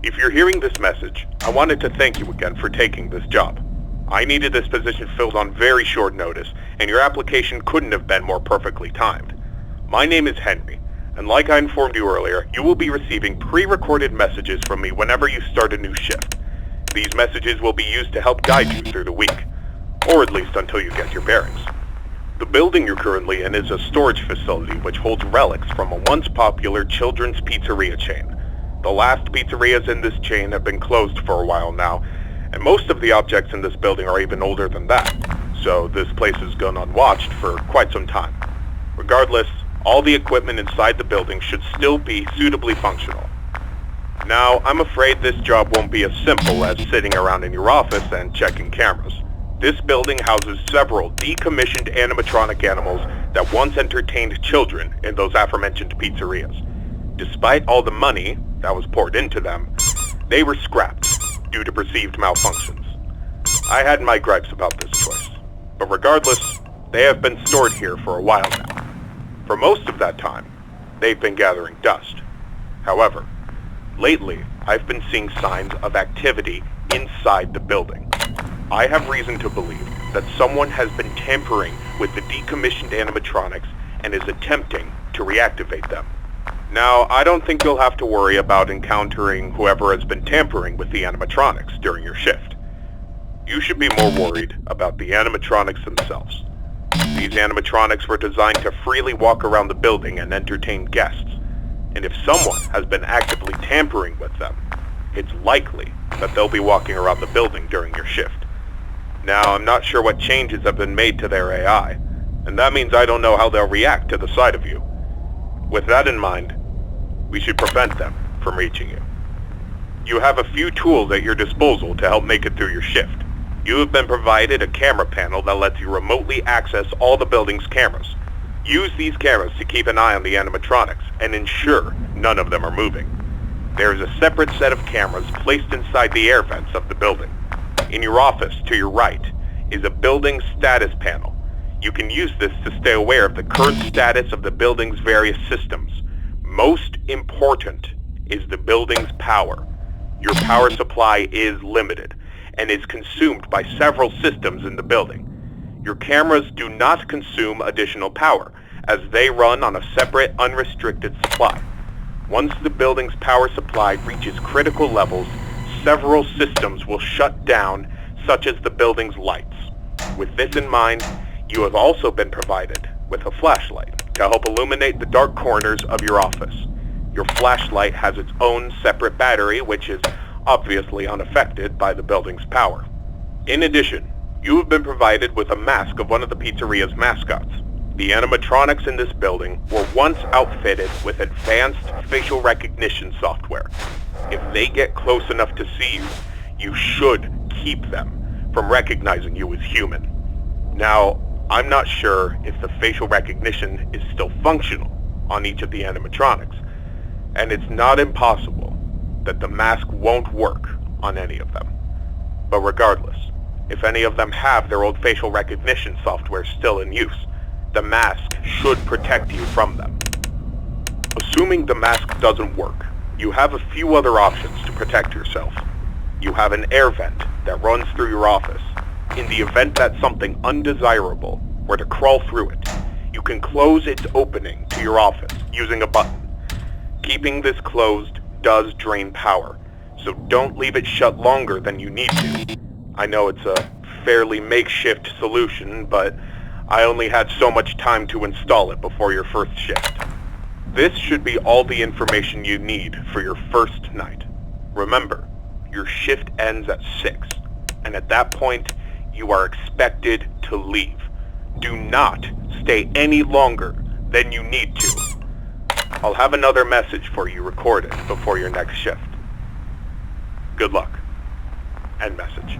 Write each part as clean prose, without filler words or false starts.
If you're hearing this message, I wanted to thank you again for taking this job. I needed this position filled on very short notice, and your application couldn't have been more perfectly timed. My name is Henry, and like I informed you earlier, you will be receiving pre-recorded messages from me whenever you start a new shift. These messages will be used to help guide you through the week, or at least until you get your bearings. The building you're currently in is a storage facility which holds relics from a once popular children's pizzeria chain. The last pizzerias in this chain have been closed for a while now, and most of the objects in this building are even older than that, so this place has gone unwatched for quite some time. Regardless, all the equipment inside the building should still be suitably functional. Now, I'm afraid this job won't be as simple as sitting around in your office and checking cameras. This building houses several decommissioned animatronic animals that once entertained children in those aforementioned pizzerias. Despite all the money that was poured into them, they were scrapped due to perceived malfunctions. I had my gripes about this choice, but regardless, they have been stored here for a while now. For most of that time, they've been gathering dust. However, lately, I've been seeing signs of activity inside the building. I have reason to believe that someone has been tampering with the decommissioned animatronics and is attempting to reactivate them. Now, I don't think you'll have to worry about encountering whoever has been tampering with the animatronics during your shift. You should be more worried about the animatronics themselves. These animatronics were designed to freely walk around the building and entertain guests, and if someone has been actively tampering with them, it's likely that they'll be walking around the building during your shift. Now, I'm not sure what changes have been made to their AI, and that means I don't know how they'll react to the sight of you. With that in mind, we should prevent them from reaching you. You have a few tools at your disposal to help make it through your shift. You have been provided a camera panel that lets you remotely access all the building's cameras. Use these cameras to keep an eye on the animatronics and ensure none of them are moving. There is a separate set of cameras placed inside the air vents of the building. In your office, to your right, is a building status panel. You can use this to stay aware of the current status of the building's various systems. Most important is the building's power. Your power supply is limited and is consumed by several systems in the building. Your cameras do not consume additional power, as they run on a separate, unrestricted supply. Once the building's power supply reaches critical levels, several systems will shut down, such as the building's lights. With this in mind, you have also been provided with a flashlight to help illuminate the dark corners of your office. Your flashlight has its own separate battery, which is obviously unaffected by the building's power. In addition, you have been provided with a mask of one of the pizzeria's mascots. The animatronics in this building were once outfitted with advanced facial recognition software. If they get close enough to see you, you should keep them from recognizing you as human. Now, I'm not sure if the facial recognition is still functional on each of the animatronics, and it's not impossible that the mask won't work on any of them. But regardless, if any of them have their old facial recognition software still in use, the mask should protect you from them. Assuming the mask doesn't work, you have a few other options to protect yourself. You have an air vent that runs through your office. In the event that something undesirable were to crawl through it, you can close its opening to your office using a button. Keeping this closed does drain power, so don't leave it shut longer than you need to. I know it's a fairly makeshift solution, but I only had so much time to install it before your first shift. This should be all the information you need for your first night. Remember, your shift ends at 6, and at that point, you are expected to leave. Do not stay any longer than you need to. I'll have another message for you recorded before your next shift. Good luck. End message.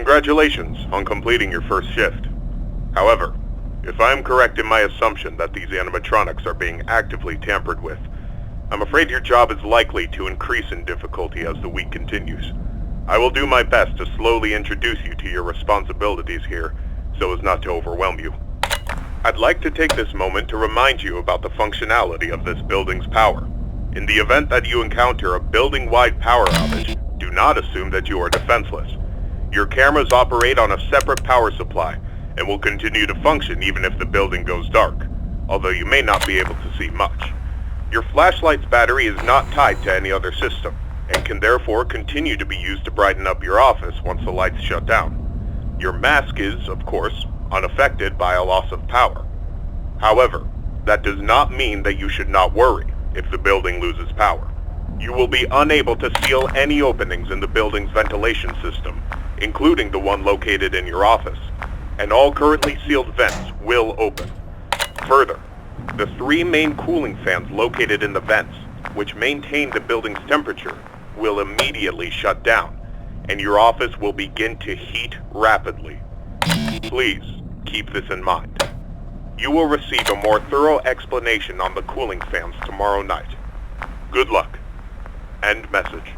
Congratulations on completing your first shift. However, if I am correct in my assumption that these animatronics are being actively tampered with, I'm afraid your job is likely to increase in difficulty as the week continues. I will do my best to slowly introduce you to your responsibilities here, so as not to overwhelm you. I'd like to take this moment to remind you about the functionality of this building's power. In the event that you encounter a building-wide power outage, do not assume that you are defenseless. Your cameras operate on a separate power supply and will continue to function even if the building goes dark, although you may not be able to see much. Your flashlight's battery is not tied to any other system and can therefore continue to be used to brighten up your office once the lights shut down. Your mask is, of course, unaffected by a loss of power. However, that does not mean that you should not worry if the building loses power. You will be unable to seal any openings in the building's ventilation system, including the one located in your office, and all currently sealed vents will open. Further, the 3 main cooling fans located in the vents, which maintain the building's temperature, will immediately shut down, and your office will begin to heat rapidly. Please keep this in mind. You will receive a more thorough explanation on the cooling fans tomorrow night. Good luck. End message.